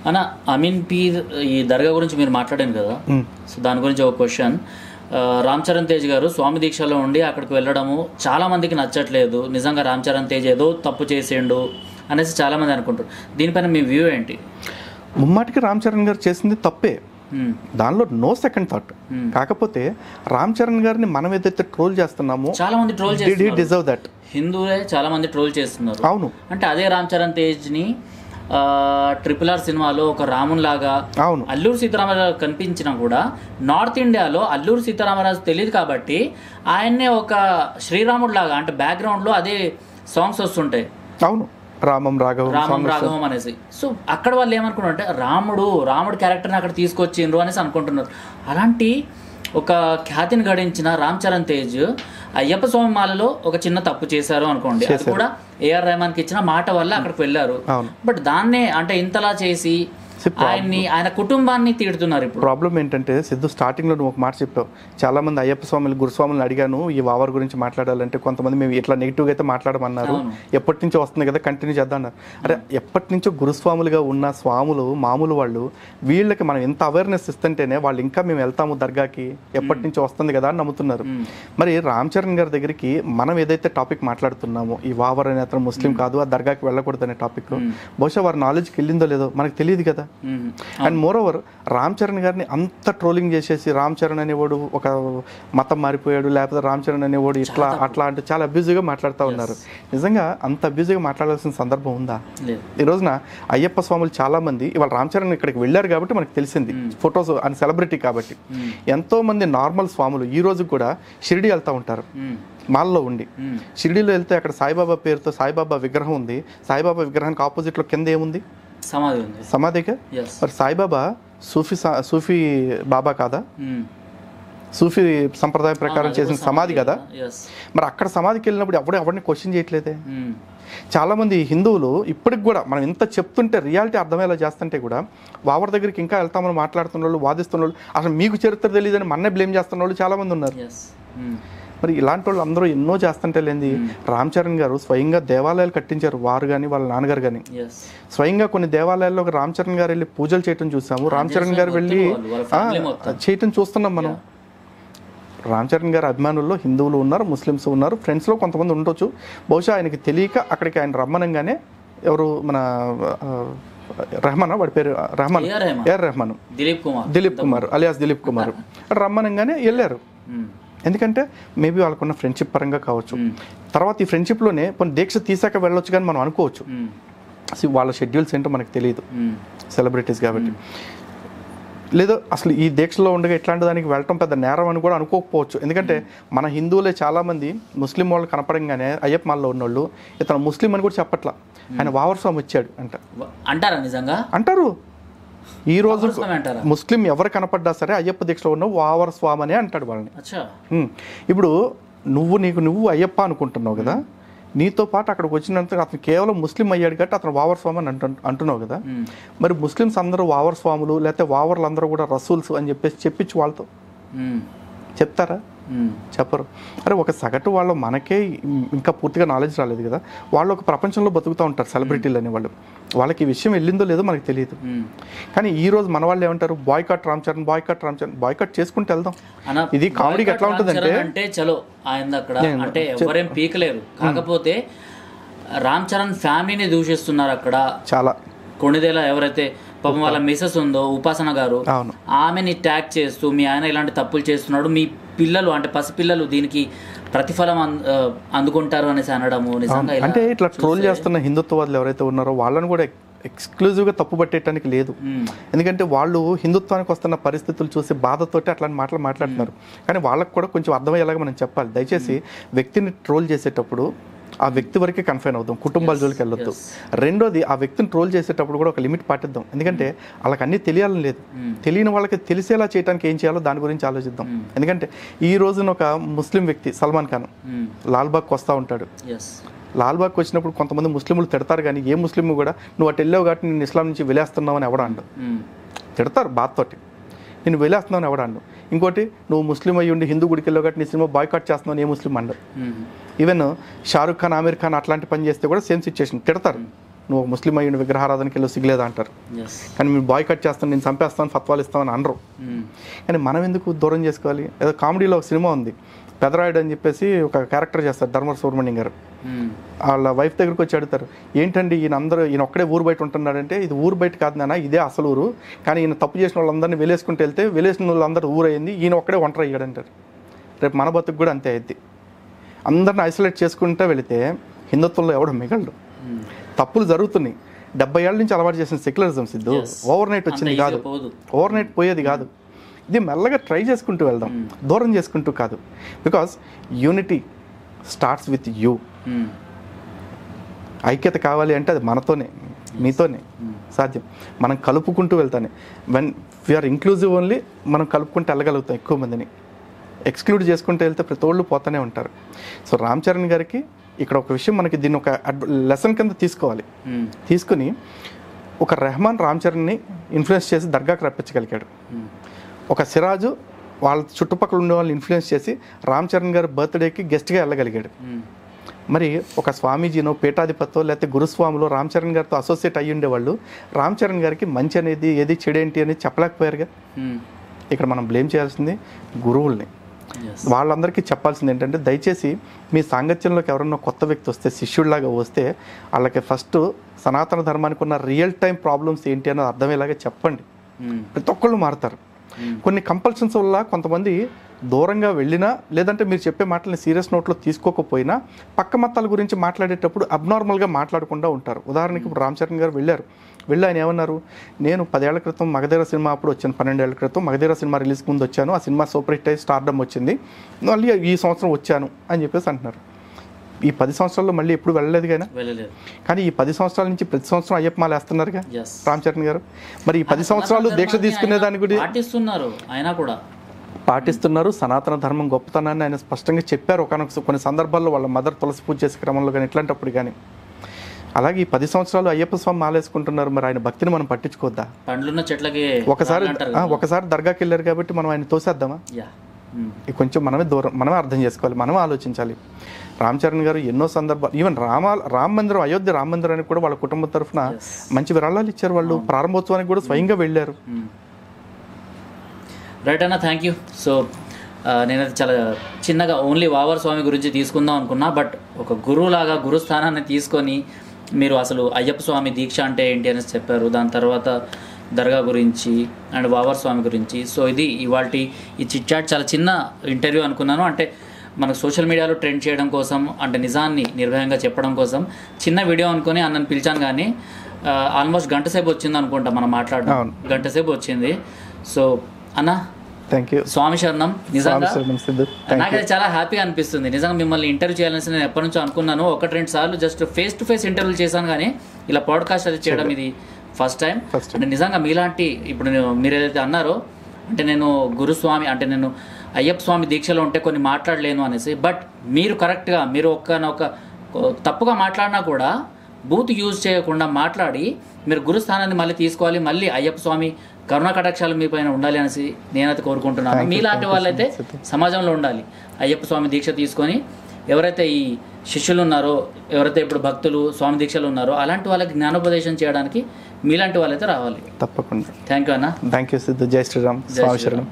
అన్న అమీన్ పీర్ ఈ దర్గా గురించి మీరు మాట్లాడాను కదా, సో దాని గురించి ఒక క్వశ్చన్. రామ్ చరణ్ తేజ్ గారు స్వామి దీక్షలో ఉండి అక్కడికి వెళ్ళడము చాలా మందికి నచ్చట్లేదు, నిజంగా రామ్ చరణ్ తేజ్ ఏదో తప్పు చేసేయండు అనేసి చాలా మంది అనుకుంటారు. దీనిపైన మీ వ్యూ ఏంటి? ముమ్మాటికి రామ్ చరణ్ గారు చేసింది తప్పే, దానిలో నో సెకండ్ థాట్. కాకపోతే రామ్ చరణ్ గారిని మనం ఏదైతే ట్రోల్ చేస్తున్నామో చాలా మంది ట్రోల్ చేస్తున్నారు, డిజర్వ్ దట్. హిందువులే చాలా మంది ట్రోల్ చేస్తున్నారు. అవును, అంటే అదే రామ్ చరణ్ తేజ్ని RRR సినిమాలో ఒక రామున్ లాగా అల్లూరు సీతారామరాజు కనిపించినా కూడా నార్త్ ఇండియాలో అల్లూరు సీతారామరాజు తెలియదు కాబట్టి ఆయన్నే ఒక శ్రీరాముడు లాగా, అంటే బ్యాక్గ్రౌండ్లో అదే సాంగ్స్ వస్తుంటాయి. అవును, రామం రాఘవం అనేసి. సో అక్కడ వాళ్ళు ఏమనుకున్నారు అంటే రాముడు క్యారెక్టర్ని అక్కడ తీసుకొచ్చిండ్రు అనేసి అనుకుంటున్నారు. అలాంటి ఒక ఖ్యాతిని గడించిన రామ్ చరణ్ తేజ్ అయ్యప్ప స్వామి మాలలో ఒక చిన్న తప్పు చేశారు అనుకోండి, అది కూడా AR రెహమాన్కి ఇచ్చిన మాట వల్ల అక్కడికి వెళ్ళారు. బట్ దాన్నే అంటే ఇంతలా చేసి ఆయన కుటుంబాన్ని తిడుతున్నారు. ఇప్పుడు ప్రాబ్లం ఏంటంటే సిద్ధు, స్టార్టింగ్ లో నువ్వు ఒక మాట చెప్పావు, చాలా మంది అయ్యప్ప స్వాములు గురుస్వాములను అడిగాను ఈ వావర్ గురించి మాట్లాడాలంటే, కొంతమంది మేము ఇట్లా నెగిటివ్గా అయితే మాట్లాడమన్నారు, ఎప్పటి నుంచో వస్తుంది కదా కంటిన్యూ చేద్దాం అన్నారు. అరే ఎప్పటి నుంచో గురుస్వాములుగా ఉన్న స్వాములు మామూలు వాళ్ళు, వీళ్ళకి మనం ఎంత అవేర్నెస్ ఇస్తుంటేనే వాళ్ళు ఇంకా మేము వెళ్తాము దర్గాకి, ఎప్పటి నుంచో వస్తుంది కదా అని నమ్ముతున్నారు. మరి రామ్ చరణ్ గారి దగ్గరికి మనం ఏదైతే టాపిక్ మాట్లాడుతున్నామో, ఈ వావర్ అనే అతను ముస్లిం కాదు, ఆ దర్గాకి వెళ్ళకూడదు అనే టాపిక్, బహుశా వారి నాలెడ్జ్కి వెళ్ళిందో లేదో మనకు తెలియదు కదా. And more over Ram Charan గారిని అంత ట్రోలింగ్ చేసేసి రామ్ చరణ్ అనేవాడు ఒక మతం మారిపోయాడు, లేకపోతే రామ్ చరణ్ అనేవాడు ఇట్లా అట్లా అంటే చాలా అబ్యూజివ్గా మాట్లాడుతూ ఉన్నారు. నిజంగా అంత అబ్యూజివ్గా మాట్లాడాల్సిన సందర్భం ఉందా? ఈ రోజున అయ్యప్ప స్వాములు చాలా మంది ఇవాళ రామ్ చరణ్ ఇక్కడికి వెళ్ళారు కాబట్టి మనకు తెలిసింది, ఫొటోస్ అని సెలబ్రిటీ కాబట్టి. ఎంతో మంది నార్మల్ స్వాములు ఈ రోజు కూడా షిరిడి వెళ్తూ ఉంటారు మాల్లో ఉండి. షిరిడీలో వెళ్తే అక్కడ సాయిబాబా పేరుతో సాయిబాబా విగ్రహం ఉంది, సాయిబాబా విగ్రహానికి ఆపోజిట్లో కింద ఏముంది? సమాధిగా. మరి సాయిబాబా సూఫీ బాబా కాదా? సూఫీ సంప్రదాయం ప్రకారం చేసిన సమాధి కదా. మరి అక్కడ సమాధికి వెళ్ళినప్పుడు ఎవరిని క్వశ్చన్ చేయట్లేదే. చాలా మంది హిందువులు ఇప్పటికి కూడా మనం ఇంత చెప్తుంటే రియాలిటీ అర్థమయ్యేలా చేస్తుంటే కూడా వావర్ దగ్గరికి ఇంకా వెళ్తామని మాట్లాడుతున్న వాళ్ళు, వాదిస్తున్న వాళ్ళు, అసలు మీకు చరిత్ర తెలియదని మన్నే బ్లేమ్ చేస్తున్న వాళ్ళు చాలా మంది ఉన్నారు. మరి ఇలాంటి వాళ్ళు అందరూ ఎన్నో చేస్తుంటే లేని రామ్ చరణ్ గారు స్వయంగా దేవాలయాలు కట్టించారు, వారు కానీ వాళ్ళ నాన్నగారు కానీ. స్వయంగా కొన్ని దేవాలయాల్లో రామ్ చరణ్ గారు వెళ్ళి పూజలు చేయటం చూసాము, రామ్ చరణ్ గారు వెళ్ళి చేయటం చూస్తున్నాం మనం. రామ్ చరణ్ గారి అభిమానుల్లో హిందువులు ఉన్నారు, ముస్లిమ్స్ ఉన్నారు, ఫ్రెండ్స్లో కొంతమంది ఉండొచ్చు. బహుశా ఆయనకి తెలియక అక్కడికి ఆయన రమ్మనంగానే ఎవరు మన రెహమాన్, వాడి పేరు రెహమాన్, AR రెహమాన్, దిలీప్ కుమార్ అలియాస్ దిలీప్ కుమార్ రమ్మనంగానే వెళ్ళారు. ఎందుకంటే మేబీ వాళ్ళకున్న ఫ్రెండ్షిప్ పరంగా కావచ్చు. తర్వాత ఈ ఫ్రెండ్షిప్లోనే కొన్ని దీక్ష తీసాక వెళ్ళొచ్చు కానీ మనం అనుకోవచ్చు, వాళ్ళ షెడ్యూల్స్ ఏంటో మనకు తెలియదు సెలబ్రిటీస్ కాబట్టి. లేదా అసలు ఈ దీక్షలో ఉండగా ఇట్లాంటి దానికి వెళ్ళటం పెద్ద నేరం అని కూడా అనుకోకపోవచ్చు. ఎందుకంటే మన హిందువులే చాలామంది ముస్లిం వాళ్ళు కనపడంగానే అయ్యప్ప మాల్లో ఉన్నోళ్ళు ఇతను ముస్లిం అని కూడా చెప్పట్లా, ఆయన వావర్ స్వామి వచ్చాడు అంటారా? నిజంగా అంటారు. ఈ రోజు ముస్లిం ఎవరు కనపడ్డా సరే అయ్యప్ప దీక్షలో ఉన్న వావర్ స్వామి అనే అంటాడు వాళ్ళని. ఇప్పుడు నువ్వు అయ్యప్ప అనుకుంటున్నావు కదా, నీతో పాటు అక్కడికి వచ్చినంత అతను కేవలం ముస్లిం అయ్యాడు కాబట్టి అతను వావర్ స్వామి అని అంటున్నావు కదా. మరి ముస్లిమ్స్ అందరూ వావర్ స్వాములు, లేకపోతే వావర్లు అందరూ కూడా రసూల్స్ అని చెప్పించి వాళ్ళతో చెప్తారా? చెప్పరు. అరే ఒక సగటు వాళ్ళు మనకే ఇంకా పూర్తిగా నాలెడ్జ్ రాలేదు కదా, వాళ్ళు ఒక ప్రపంచంలో బతుకుతూ ఉంటారు సెలబ్రిటీలు అనేవాళ్ళు, వాళ్ళకి ఈ విషయం వెళ్ళిందో లేదో మనకు తెలియదు. కానీ ఈ రోజు మన వాళ్ళు ఏమంటారు, బాయ్కాట్ రామ్ చరణ్, బాయ్కాట్ చేసుకుంటూ వెళ్దాం. ఇది కామెడీకి ఎట్లా ఉంటుంది అంటే చలో ఆయన అక్కడ అంటే ఎవరేం పీకలేరు, కాకపోతే రామ్ చరణ్ ఫ్యామిలీని దూషిస్తున్నారు అక్కడ చాలా. కొణిదేల ఎవరైతే పాపం వాళ్ళ మిసెస్ ఉందో ఉపాసన గారు, ఆమెని ట్యాగ్ చేస్తూ మీ ఆయన ఇలాంటి తప్పులు చేస్తున్నాడు, మీ పిల్లలు అంటే పసిపిల్లలు దీనికి ప్రతిఫలం అందుకుంటారు అనేసి అనడము. నిజంగా అంటే ఇట్లా ట్రోల్ చేస్తున్న హిందుత్వవాదులు ఎవరైతే ఉన్నారో వాళ్ళని కూడా ఎక్స్క్లూజివ్గా తప్పు పట్టేయడానికి లేదు. ఎందుకంటే వాళ్ళు హిందుత్వానికి వస్తున్న పరిస్థితులు చూసి బాధతోటి అట్లాంటి మాటలు మాట్లాడుతున్నారు. కానీ వాళ్ళకు కూడా కొంచెం అర్థమయ్యేలాగా మనం చెప్పాలి. దయచేసి వ్యక్తిని ట్రోల్ చేసేటప్పుడు ఆ వ్యక్తి వరకే కన్ఫైన్ అవుతాం, కుటుంబాల జోలికి వెళ్ళొద్దు. రెండోది ఆ వ్యక్తిని ట్రోల్ చేసేటప్పుడు కూడా ఒక లిమిట్ పాటిద్దాం. ఎందుకంటే వాళ్ళకి అన్నీ తెలియాలని లేదు, తెలియని వాళ్ళకి తెలిసేలా చేయడానికి ఏం చేయాలో దాని గురించి ఆలోచిద్దాం. ఎందుకంటే ఈ రోజున ఒక ముస్లిం వ్యక్తి సల్మాన్ ఖాన్ లాల్బాగ్కి వస్తూ ఉంటాడు. లాల్బాగ్కి వచ్చినప్పుడు కొంతమంది ముస్లింలు తిడతారు, కానీ ఏ ముస్లిం కూడా నువ్వు అటు వెళ్ళావు కాబట్టి నేను ఇస్లాం నుంచి వెళ్ళేస్తున్నావు అని ఎవడండు, తిడతారు బాధతోటి, నేను వెళ్ళేస్తున్నావు అని ఎవడండు. ఇంకోటి నువ్వు ముస్లిం అయ్యి ఉండి హిందూ గుడికి వెళ్ళావు కాబట్టి నీ సినిమా బాయ్కాట్ చేస్తున్నావు ఏ ముస్లిం అండరు. ఈవెన్ షారుఖ్ ఖాన్, ఆమీర్ ఖాన్ అట్లాంటి పని చేస్తే కూడా సేమ్ సిచ్యుయేషన్, తిడతారు. నువ్వు ముస్లిం అయ్యి విగ్రహారాధనకి వెళ్ళి సిగ్గులేదా అంటారు. కానీ మీరు బాయ్ కట్ చేస్తాను, నేను చంపేస్తాను, ఫత్వాలు ఇస్తామని అనరు. కానీ మనం ఎందుకు దూరం చేసుకోవాలి? ఏదో కామెడీలో ఒక సినిమా ఉంది, పెదరాయుడు అని చెప్పేసి ఒక క్యారెక్టర్ చేస్తారు ధర్మ సుబ్రహ్మణ్యం గారు. వాళ్ళ వైఫ్ దగ్గరికి వచ్చి అడుగుతారు, ఏంటండి ఈయన ఒక్కడే ఊరు బయట ఉంటున్నాడంటే, ఇది ఊరు బయట కాదు నాన్న, ఇదే అసలు ఊరు. కానీ ఈయన తప్పు చేసిన వాళ్ళందరినీ వెలేసుకుంటూ వెళ్తే వెలేసిన వాళ్ళందరూ ఊరయ్యింది, ఈయన ఒక్కడే ఒంటరి అయ్యాడంటారు. రేపు మన బతుకు కూడా అంతే అయింది. అందరిని ఐసోలేట్ చేసుకుంటూ వెళితే హిందుత్వంలో ఎవడో మిగలడు. తప్పులు జరుగుతున్నాయి. 70 ఏళ్ళ నుంచి అలవాటు చేసిన సెక్యులరిజం సిద్ధు ఓవర్ నైట్ వచ్చింది కాదు, ఓవర్ నైట్ పోయేది కాదు. ఇది మెల్లగా ట్రై చేసుకుంటూ వెళ్దాం, దూరం చేసుకుంటూ కాదు. Because unity starts with you. ఐక్యత కావాలి అంటే అది మనతోనే, మీతోనే సాధ్యం. మనం కలుపుకుంటూ వెళ్తానే. వెన్ వీఆర్ ఇంక్లూజివ్ ఓన్లీ మనం కలుపుకుంటూ వెళ్ళగలుగుతాం. ఎక్కువ మందిని ఎక్స్క్లూడ్ చేసుకుంటూ వెళ్తే ప్రతి ఒళ్ళు పోతూనే ఉంటారు. సో రామ్ చరణ్ గారికి ఇక్కడ ఒక విషయం మనకి దీన్ని ఒక లెసన్ కింద తీసుకోవాలి. తీసుకుని ఒక రెహమాన్ రామ్ చరణ్ని ఇన్ఫ్లుయెన్స్ చేసి దర్గాకి రప్పించగలిగాడు. ఒక సిరాజు వాళ్ళ చుట్టుపక్కల ఉండే వాళ్ళని ఇన్ఫ్లుయెన్స్ చేసి రామ్ చరణ్ గారి బర్త్డేకి గెస్ట్గా వెళ్ళగలిగాడు. మరి ఒక స్వామీజీనో పీఠాధిపతో లేకపోతే గురుస్వాములో రామ్ చరణ్ గారితో అసోసియేట్ అయ్యి ఉండేవాళ్ళు రామ్ చరణ్ గారికి మంచి అనేది ఏది చెడేంటి అనేది చెప్పలేకపోయారుగా. ఇక్కడ మనం బ్లేమ్ చేయాల్సింది గురువుల్ని. వాళ్ళందరికీ చెప్పాల్సింది ఏంటంటే, దయచేసి మీ సాంగత్యంలోకి ఎవరన్నా కొత్త వ్యక్తి వస్తే, శిష్యుడిలాగా వస్తే, వాళ్ళకి ఫస్ట్ సనాతన ధర్మానికి ఉన్న రియల్ టైం ప్రాబ్లమ్స్ ఏంటి అన్నది అర్థమయ్యేలాగా చెప్పండి. ప్రతి ఒక్కళ్ళు మారుతారు. కొన్ని కంపల్షన్స్ వల్ల కొంతమంది దూరంగా వెళ్ళినా, లేదంటే మీరు చెప్పే మాటలని సీరియస్ నోట్లో తీసుకోకపోయినా పక్క మతాల గురించి మాట్లాడేటప్పుడు అబ్నార్మల్గా మాట్లాడకుండా ఉంటారు. ఉదాహరణకి ఇప్పుడు రామ్ చరణ్ గారు వెళ్ళి ఆయన ఏమన్నారు, నేను 10 ఏళ్ల క్రితం మగధీర సినిమా అప్పుడు వచ్చాను, 12 ఏళ్ల క్రితం మగధీర సినిమా రిలీజ్ ముందు వచ్చాను, ఆ సినిమా సూపర్ హిట్ అయ్యి స్టార్డమ్ వచ్చింది, మళ్ళీ ఈ సంవత్సరం వచ్చాను అని చెప్పేసి అంటున్నారు. ఈ 10 సంవత్సరాల్లో మళ్ళీ ఎప్పుడు వెళ్ళలేదు కానీ ఈ 10 సంవత్సరాల నుంచి ప్రతి సంవత్సరం అయ్యప్ప మాల వేస్తున్నారుగా రామ్ చరణ్ గారు. మరి ఈ 10 సంవత్సరాలు దీక్ష తీసుకునే దాని గురించి పాటిస్తున్నారు. సనాతన ధర్మం గొప్పతనాన్ని ఆయన స్పష్టంగా చెప్పారు కొన్ని సందర్భాల్లో. వాళ్ళ మదర్ తులసి పూజ చేసే క్రమంలో కానీ ఇట్లాంటప్పుడు కానీ. అలాగే ఈ 10 సంవత్సరాలు అయ్యప్ప స్వామి మాలేసుకుంటున్నారు. మరి ఆయన భక్తిని మనం పట్టించుకోద్దా? చెట్లకి ఒకసారి దర్గాకి వెళ్ళారు కాబట్టి మనం ఆయన తోసేద్దామా? కొంచెం మనమే అర్థం చేసుకోవాలి, మనమే ఆలోచించాలి. రామ్ చరణ్ గారు ఎన్నో సందర్భాలు, ఈవెన్ రామ మందిరం, అయోధ్య రామ మందిరానికి కూడా వాళ్ళ కుటుంబం తరఫున మంచి విరాళాలు ఇచ్చారు. వాళ్ళు ప్రారంభోత్సవానికి కూడా స్వయంగా వెళ్ళారు. రైట్ అన్న, థ్యాంక్ యూ. సో నేనైతే చాలా చిన్నగా ఓన్లీ వావర్ స్వామి గురించి తీసుకుందాం అనుకున్నా, బట్ ఒక గురువులాగా గురుస్థానాన్ని తీసుకొని మీరు అసలు అయ్యప్ప స్వామి దీక్ష అంటే ఏంటి అనేసి చెప్పారు. దాని తర్వాత దర్గా గురించి అండ్ వావర్ స్వామి గురించి. సో ఇది ఇవాల్టి ఈ చిట్ చాట్ చాలా చిన్న ఇంటర్వ్యూ అనుకున్నాను. అంటే మనకు సోషల్ మీడియాలో ట్రెండ్ చేయడం కోసం, అంటే నిజాన్ని నిర్భయంగా చెప్పడం కోసం చిన్న వీడియో అనుకుని అన్నను పిలిచాను. కానీ ఆల్మోస్ట్ గంట సేపు వచ్చింది అనుకుంటా మనం మాట్లాడడం, గంట సేపు వచ్చింది. సో అన్న, థ్యాంక్ యూ. స్వామి శరణం. నిజంగా నాకైతే చాలా హ్యాపీగా అనిపిస్తుంది. నిజంగా మిమ్మల్ని ఇంటర్వ్యూ చేయాలని నేను ఎప్పటి నుంచో అనుకున్నాను. 1-2 సార్లు జస్ట్ ఫేస్ టు ఫేస్ ఇంటర్వ్యూలు చేశాను, కానీ ఇలా పాడ్కాస్ట్ అది చేయడం ఇది ఫస్ట్ టైం. అంటే నిజంగా మీలాంటి, ఇప్పుడు మీరు ఏదైతే అన్నారో, అంటే నేను గురుస్వామి, అంటే నేను అయ్యప్ప స్వామి దీక్షలో ఉంటే కొన్ని మాట్లాడలేను అనేసి, బట్ మీరు కరెక్ట్గా, మీరు ఒక తప్పుగా మాట్లాడినా కూడా బూత్ యూజ్ చేయకుండా మాట్లాడి మీరు గురుస్థానాన్ని మళ్ళీ తీసుకోవాలి, మళ్ళీ అయ్యప్ప స్వామి కరుణా కటాక్షాలు మీ పైన ఉండాలి అనేసి నేనైతే కోరుకుంటున్నాను. మీలాంటి వాళ్ళైతే సమాజంలో ఉండాలి. అయ్యప్ప స్వామి దీక్ష తీసుకొని ఎవరైతే ఈ శిష్యులు ఉన్నారో, ఎవరైతే ఇప్పుడు భక్తులు స్వామి దీక్షలు ఉన్నారో, అలాంటి వాళ్ళకి జ్ఞానోపదేశం చేయడానికి మీలాంటి వాళ్ళైతే రావాలి. తప్పకుండా. థ్యాంక్ యూ అన్న. Thank you Siddhu. జై శ్రీరామ్. స్వామి శరణం.